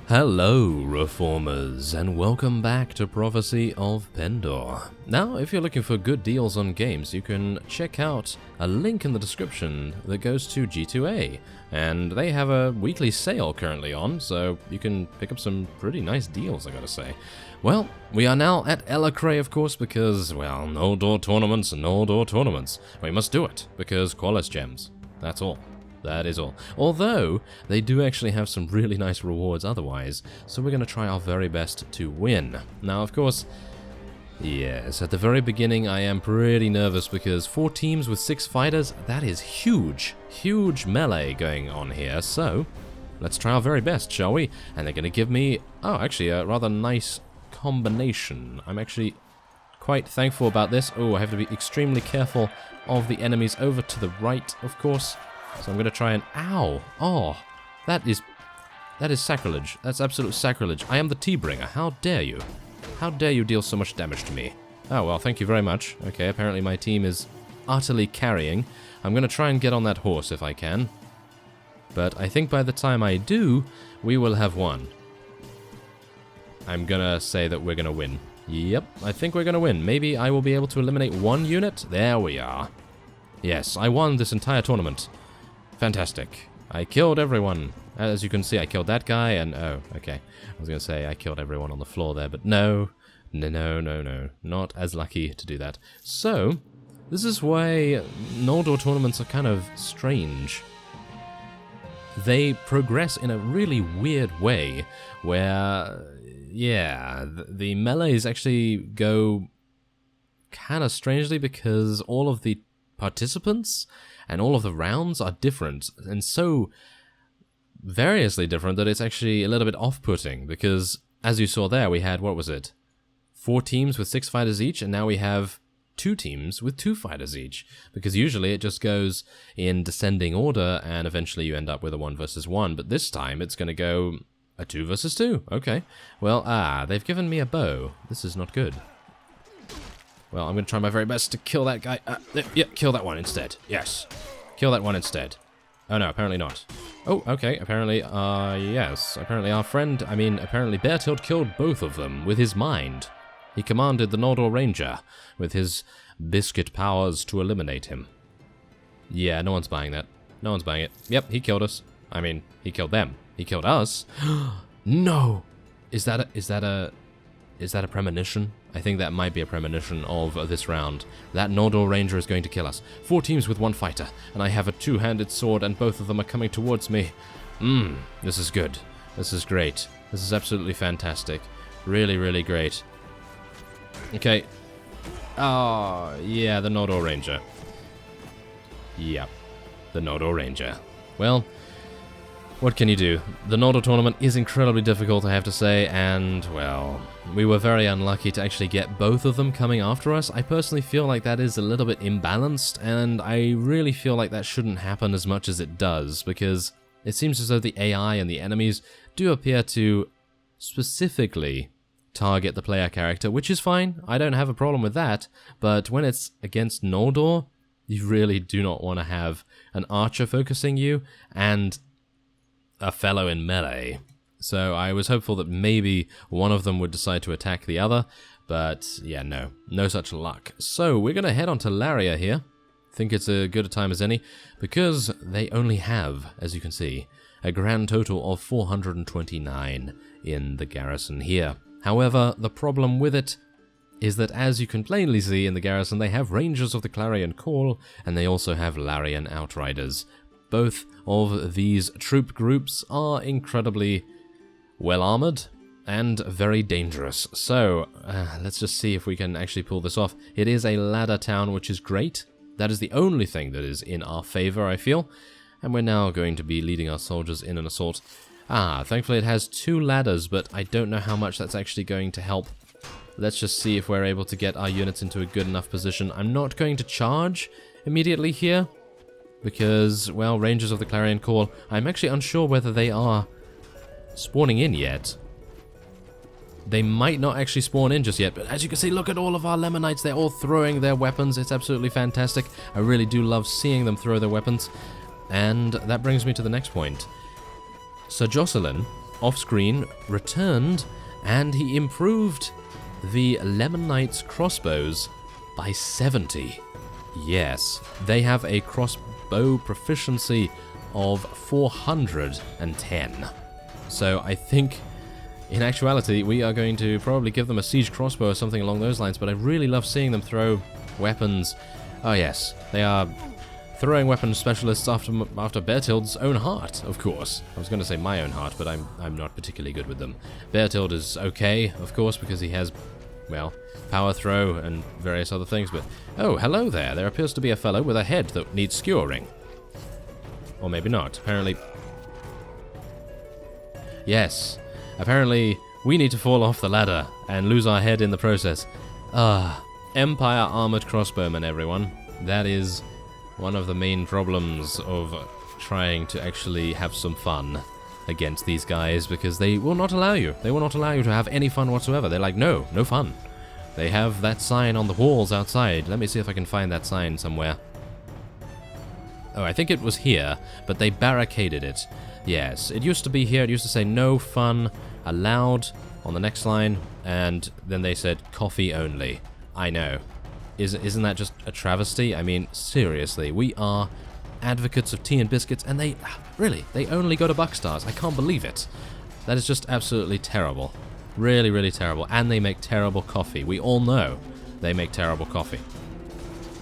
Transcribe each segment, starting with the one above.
Hello, Reformers, and welcome back to Prophecy of Pendor. Now, if you're looking for good deals on games, you can check out a link in the description that goes to G2A, and they have a weekly sale currently on, so you can pick up some pretty nice deals, I gotta say. Well, we are now at Elacray, of course, because, well, no door tournaments and no door tournaments. We must do it, because Qualis gems. That's all. That is all. Although, they do actually have some really nice rewards otherwise, so we're going to try our very best to win. Now, of course, yes, at the very beginning I am pretty nervous because 4 teams with 6 fighters, that is huge, huge melee going on here, so let's try our very best, shall we? And they're going to give me, oh, actually a rather nice combination. I'm actually quite thankful about this. Oh, I have to be extremely careful of the enemies over to the right, of course. So I'm going to try and... Ow! Oh, that is sacrilege. That's absolute sacrilege. I am the T-bringer. How dare you? How dare you deal so much damage to me? Oh, well, thank you very much. Okay, apparently my team is utterly carrying. I'm going to try and get on that horse if I can. But I think by the time I do, we will have won. I'm going to say that we're going to win. Yep, I think we're going to win. Maybe I will be able to eliminate 1 unit. There we are. Yes, I won this entire tournament. Fantastic. I killed everyone. As you can see, I killed that guy and... Oh, okay. I was going to say I killed everyone on the floor there, but no. No. Not as lucky to do that. So, this is why Noldor tournaments are kind of strange. They progress in a really weird way where, yeah, the melees actually go kind of strangely because all of the participants and all of the rounds are different, and so variously different that it's actually a little bit off-putting, because as you saw there, we had, what was it, 4 teams with 6 fighters each, and now we have 2 teams with 2 fighters each, because usually it just goes in descending order, and eventually you end up with a 1 versus 1, but this time it's going to go a 2 versus 2, okay. Well, they've given me a bow. This is not good. Well, I'm going to try my very best to kill that guy. Yeah, kill that one instead. Yes. Kill that one instead. Oh, no, apparently not. Oh, okay, apparently, yes. Apparently apparently Bertild killed both of them with his mind. He commanded the Noldor Ranger with his biscuit powers to eliminate him. Yeah, no one's buying that. No one's buying it. Yep, he killed us. I mean, he killed them. He killed us. No! Is that a premonition? I think that might be a premonition of this round. That Noldor Ranger is going to kill us. 4 teams with 1 fighter, and I have a 2-handed sword, and both of them are coming towards me. This is good. This is great. This is absolutely fantastic. Really, really great. Okay. Oh, yeah, the Noldor Ranger. Yep, the Noldor Ranger. Well, what can you do? The Noldor tournament is incredibly difficult, I have to say, and, well, we were very unlucky to actually get both of them coming after us. I personally feel like that is a little bit imbalanced, and I really feel like that shouldn't happen as much as it does, because it seems as though the AI and the enemies do appear to specifically target the player character, which is fine. I don't have a problem with that, but when it's against Noldor, you really do not want to have an archer focusing you, and a fellow in melee. So I was hopeful that maybe one of them would decide to attack the other, but yeah, no such luck. So we're going to head on to Laria here. Think it's as good a time as any, because they only have, as you can see, a grand total of 429 in the garrison here. However, the problem with it is that, as you can plainly see in the garrison, they have Rangers of the Clarion Call, and they also have Larian Outriders. Both of these troop groups are incredibly well armored and very dangerous. So, let's just see if we can actually pull this off. It is a ladder town, which is great. That is the only thing that is in our favor, I feel. And we're now going to be leading our soldiers in an assault. Thankfully it has 2 ladders, but I don't know how much that's actually going to help. Let's just see if we're able to get our units into a good enough position. I'm not going to charge immediately here, because, well, Rangers of the Clarion Call, I'm actually unsure whether they are spawning in yet. They might not actually spawn in just yet, but as you can see, look at all of our Lemonites. They're all throwing their weapons. It's absolutely fantastic. I really do love seeing them throw their weapons. And that brings me to the next point. Sir Jocelyn off-screen, returned, and he improved the Lemon Knight's crossbows by 70. Yes, they have a crossbow proficiency of 410. So I think, in actuality, we are going to probably give them a siege crossbow or something along those lines, but I really love seeing them throw weapons. Oh yes, they are throwing weapon specialists after Bertild's own heart, of course. I was going to say my own heart, but I'm not particularly good with them. Bertild is okay, of course, because he has, well, power throw and various other things, but... Oh, hello there. There appears to be a fellow with a head that needs skewering. Or maybe not. Apparently... Yes. Apparently, we need to fall off the ladder and lose our head in the process. Empire Armored Crossbowmen, everyone. That is one of the main problems of trying to actually have some fun against these guys, because they will not allow you. They will not allow you to have any fun whatsoever. They're like, no fun. They have that sign on the walls outside. Let me see if I can find that sign somewhere. Oh, I think it was here, but they barricaded it. Yes, it used to be here. It used to say no fun allowed on the next line, and then they said coffee only. I know. Isn't that just a travesty? I mean, seriously, we are advocates of tea and biscuits, and they only go to Buckstars. I can't believe it. That is just absolutely terrible. Really, really terrible. And they make terrible coffee. We all know they make terrible coffee.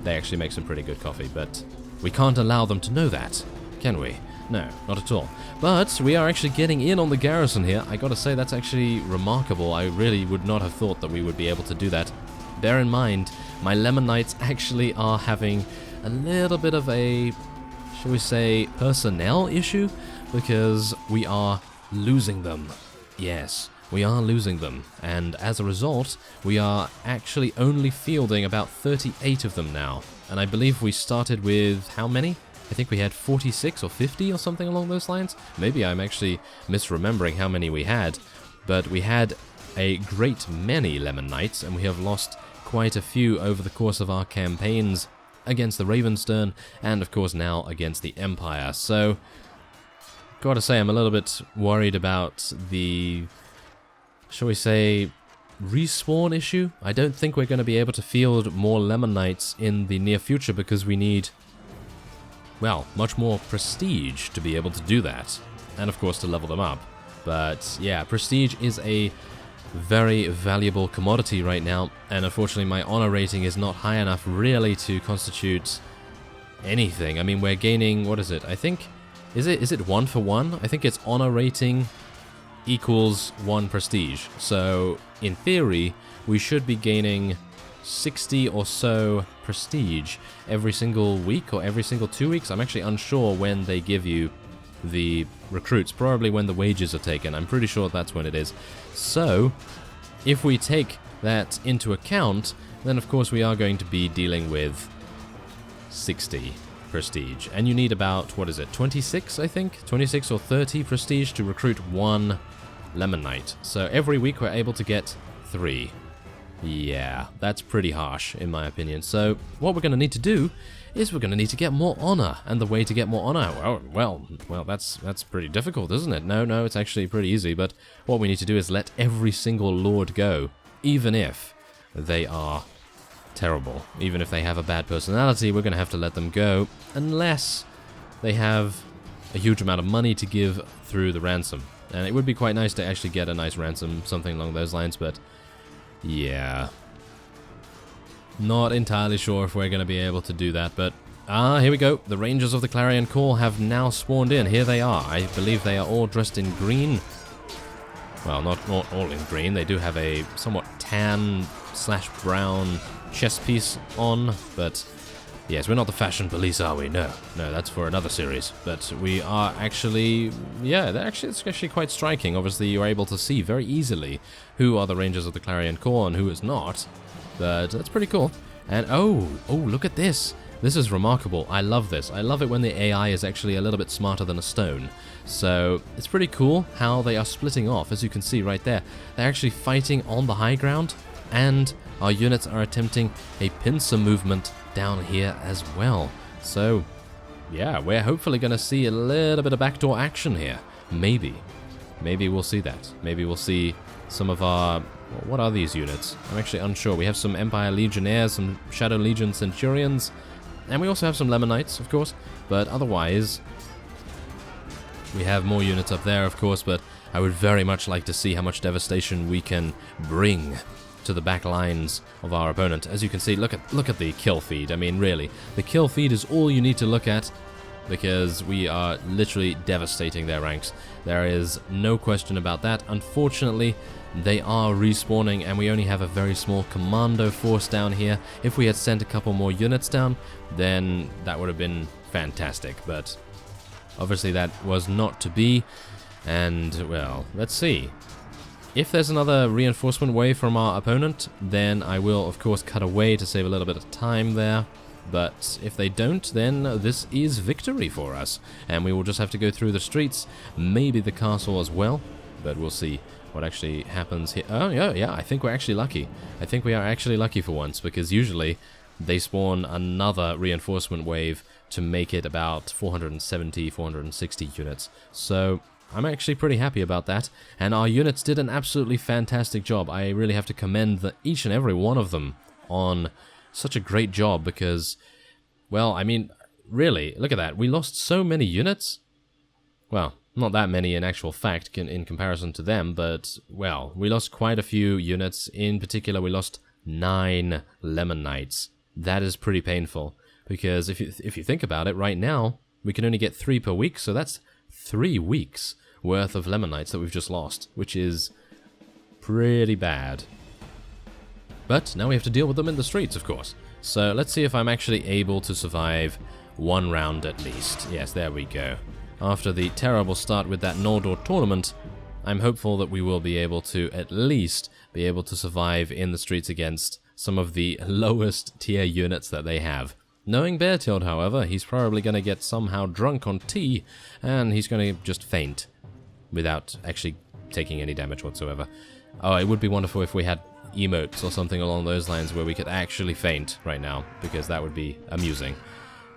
They actually make some pretty good coffee, but we can't allow them to know that, can we? No, not at all. But we are actually getting in on the garrison here. I gotta say, that's actually remarkable. I really would not have thought that we would be able to do that. Bear in mind, my Lemon Knights actually are having a little bit of a, shall we say, personnel issue, because we are losing them. Yes, we are losing them, and as a result, we are actually only fielding about 38 of them now. And I believe we started with how many? I think we had 46 or 50 or something along those lines. Maybe I'm actually misremembering how many we had, but we had a great many Lemon Knights, and we have lost quite a few over the course of our campaigns against the Ravenstern, and of course now against the Empire. So, gotta say, I'm a little bit worried about the, shall we say, respawn issue. I don't think we're going to be able to field more Lemon Knights in the near future, because we need, well, much more prestige to be able to do that, and of course to level them up. But yeah, prestige is a very valuable commodity right now, and unfortunately my honor rating is not high enough really to constitute anything. I mean, we're gaining, what is it? I think, is it 1 for 1? I think it's honor rating equals 1 prestige. So in theory, we should be gaining 60 or so prestige every single week or every single 2 weeks. I'm actually unsure when they give you the recruits, probably when the wages are taken. I'm pretty sure that's when it is. So, if we take that into account, then of course we are going to be dealing with 60 prestige. And you need about, what is it, 26, I think? 26 or 30 prestige to recruit 1 Lemon Knight. So every week we're able to get 3. Yeah, that's pretty harsh, in my opinion. So, what we're going to need to do is we're going to need to get more honor. And the way to get more honor, well, that's pretty difficult, isn't it? No, it's actually pretty easy. But what we need to do is let every single lord go, even if they are terrible. Even if they have a bad personality, we're going to have to let them go, unless they have a huge amount of money to give through the ransom. And it would be quite nice to actually get a nice ransom, something along those lines, but yeah, not entirely sure if we're going to be able to do that, but here we go. The Rangers of the Clarion Call have now spawned in. Here they are. I believe they are all dressed in green. Well, not all in green. They do have a somewhat tan/brown chest piece on, but yes, we're not the fashion police, are we? No, that's for another series. But we are actually, yeah, it's actually quite striking. Obviously, you're able to see very easily who are the Rangers of the Clarion Call and who is not. But that's pretty cool. And oh, look at this. This is remarkable. I love this. I love it when the AI is actually a little bit smarter than a stone. So it's pretty cool how they are splitting off, as you can see right there. They're actually fighting on the high ground, and our units are attempting a pincer movement down here as well. So yeah, we're hopefully going to see a little bit of backdoor action here. Maybe. maybe we'll see that. Maybe we'll see some of our... What are these units? I'm actually unsure. We have some Empire Legionnaires, some Shadow Legion Centurions, and we also have some Lemonites, of course, but otherwise... We have more units up there, of course, but I would very much like to see how much devastation we can bring to the back lines of our opponent. As you can see, look at the kill feed. I mean, really, the kill feed is all you need to look at, because we are literally devastating their ranks. There is no question about that. Unfortunately, they are respawning, and we only have a very small commando force down here. If we had sent a couple more units down, then that would have been fantastic, but obviously that was not to be. And, well, let's see. If there's another reinforcement wave from our opponent, then I will, of course, cut away to save a little bit of time there. But if they don't, then this is victory for us. And we will just have to go through the streets, maybe the castle as well. But we'll see what actually happens here. Oh, yeah, I think we're actually lucky. I think we are actually lucky for once, because usually they spawn another reinforcement wave to make it about 470, 460 units. So I'm actually pretty happy about that, and our units did an absolutely fantastic job. I really have to commend each and every one of them on such a great job, because, well, I mean, really, look at that. We lost so many units. Well, not that many in actual fact in comparison to them, but, well, we lost quite a few units. In particular, we lost 9 Lemon Knights. That is pretty painful, because if you think about it, right now, we can only get 3 per week, so that's 3 weeks worth of Lemon Knights that we've just lost, which is pretty bad. But now we have to deal with them in the streets, of course. So let's see if I'm actually able to survive 1 round at least. Yes, there we go. After the terrible start with that Noldor tournament, I'm hopeful that we will be able to at least be able to survive in the streets against some of the lowest tier units that they have. Knowing Beartild, however, he's probably going to get somehow drunk on tea, and he's going to just faint without actually taking any damage whatsoever. Oh, it would be wonderful if we had emotes or something along those lines where we could actually faint right now, because that would be amusing.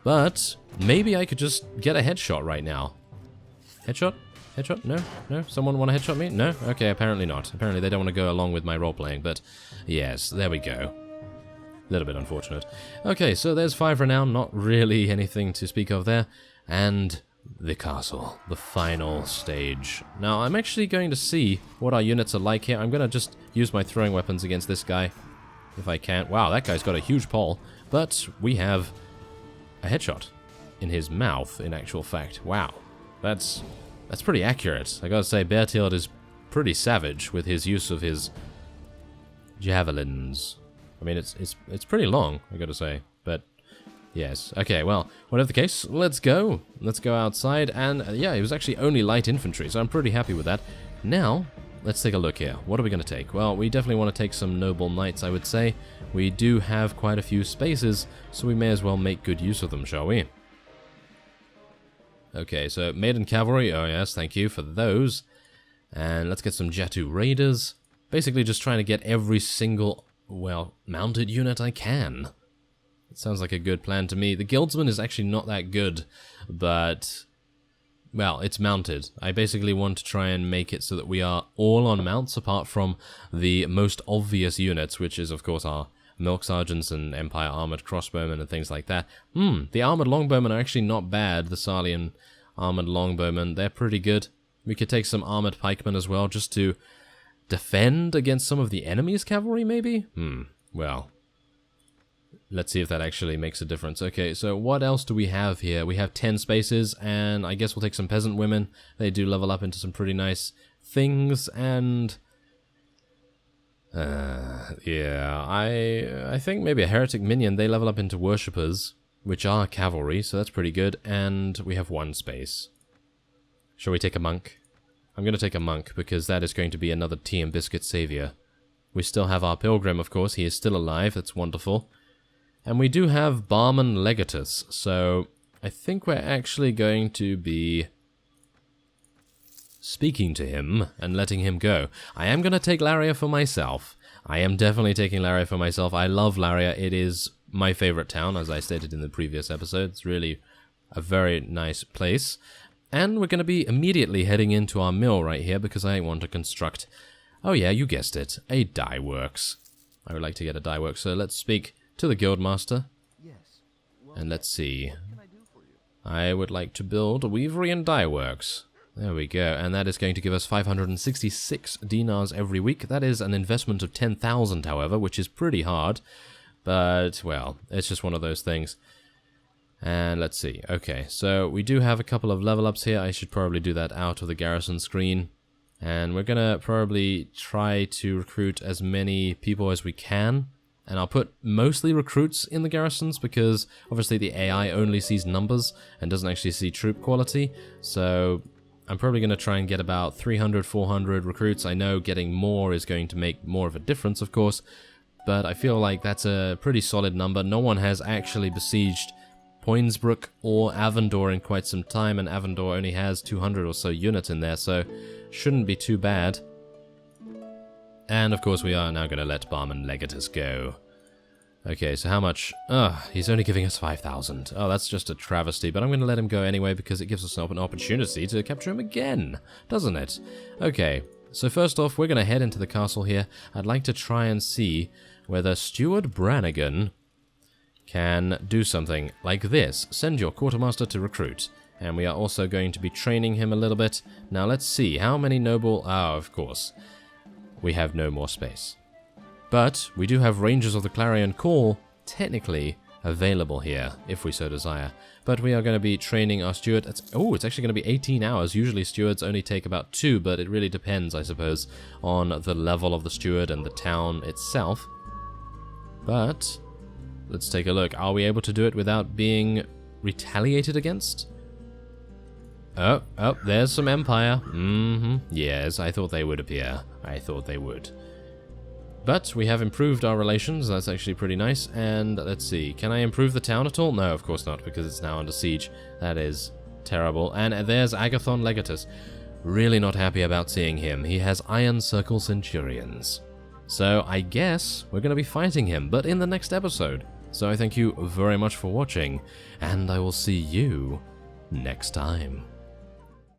But maybe I could just get a headshot right now. Headshot? Headshot? No? No? Someone want to headshot me? No? Okay, apparently not. Apparently they don't want to go along with my role-playing, but yes, there we go. A little bit unfortunate. Okay, so there's 5 renown, not really anything to speak of there. And the castle, the final stage. Now, I'm actually going to see what our units are like here. I'm going to just use my throwing weapons against this guy, if I can. Wow, that guy's got a huge pole, but we have a headshot in his mouth, in actual fact. Wow, that's pretty accurate. I gotta say, Beartild is pretty savage with his use of his javelins. I mean, it's pretty long, I gotta say, but yes. Okay, well, whatever the case, let's go. Let's go outside, and yeah, it was actually only light infantry, so I'm pretty happy with that. Now, let's take a look here. What are we gonna take? Well, we definitely want to take some noble knights, I would say. We do have quite a few spaces, so we may as well make good use of them, shall we? Okay, so Maiden Cavalry, oh yes, thank you for those. And let's get some Jatu Raiders. Basically just trying to get every single, well, mounted unit I can. It sounds like a good plan to me. The Guildsman is actually not that good, but, well, it's mounted. I basically want to try and make it so that we are all on mounts, apart from the most obvious units, which is, of course, our Milk Sergeants and Empire Armored Crossbowmen and things like that. The Armored Longbowmen are actually not bad. The Sarlian Armored Longbowmen, they're pretty good. We could take some Armored Pikemen as well, just to defend against some of the enemy's cavalry, maybe? Well, let's see if that actually makes a difference. Okay, so what else do we have here? We have 10 spaces, and I guess we'll take some Peasant Women. They do level up into some pretty nice things, and yeah, I think maybe a Heretic Minion, they level up into Worshippers, which are cavalry, so that's pretty good, and we have 1 space. Shall we take a Monk? I'm going to take a Monk, because that is going to be another Tea and Biscuit Savior. We still have our Pilgrim, of course, he is still alive, that's wonderful. And we do have Barman Legatus, so I think we're actually going to be speaking to him and letting him go. I am going to take Laria for myself. I am definitely taking Laria for myself. I love Laria. It is my favorite town, as I stated in the previous episode. It's really a very nice place. And we're going to be immediately heading into our mill right here because I want to construct, oh yeah, you guessed it, a dye works. I would like to get a dye works, so let's speak to the guildmaster. And let's see. I would like to build a weavery and dye works. There we go, and that is going to give us 566 dinars every week. That is an investment of 10,000, however, which is pretty hard. But, well, it's just one of those things. And let's see. Okay, so we do have a couple of level ups here. I should probably do that out of the garrison screen. And we're gonna probably try to recruit as many people as we can. And I'll put mostly recruits in the garrisons because obviously the AI only sees numbers and doesn't actually see troop quality. So I'm probably going to try and get about 300, 400 recruits. I know getting more is going to make more of a difference, of course. But I feel like that's a pretty solid number. No one has actually besieged Poinsbrook or Avondor in quite some time, and Avondor only has 200 or so units in there, so shouldn't be too bad. And of course we are now going to let Barman Legatus go. Okay, so how much? He's only giving us 5,000. Oh, that's just a travesty, but I'm going to let him go anyway because it gives us an opportunity to capture him again, doesn't it? Okay, so first off, we're going to head into the castle here. I'd like to try and see whether Steward Brannigan can do something like this. Send your quartermaster to recruit. And we are also going to be training him a little bit. Now let's see, how many noble... Oh, of course. We have no more space. But we do have Rangers of the Clarion Call technically available here, if we so desire. But we are going to be training our steward. It's actually going to be 18 hours. Usually stewards only take about 2, but it really depends, I suppose, on the level of the steward and the town itself. But let's take a look. Are we able to do it without being retaliated against? Oh, there's some Empire. Yes, I thought they would appear. I thought they would. But we have improved our relations. That's actually pretty nice. And let's see. Can I improve the town at all? No, of course not, because it's now under siege. That is terrible. And there's Agathon Legatus. Really not happy about seeing him. He has Iron Circle Centurions. So I guess we're going to be fighting him, but in the next episode. So I thank you very much for watching, and I will see you next time.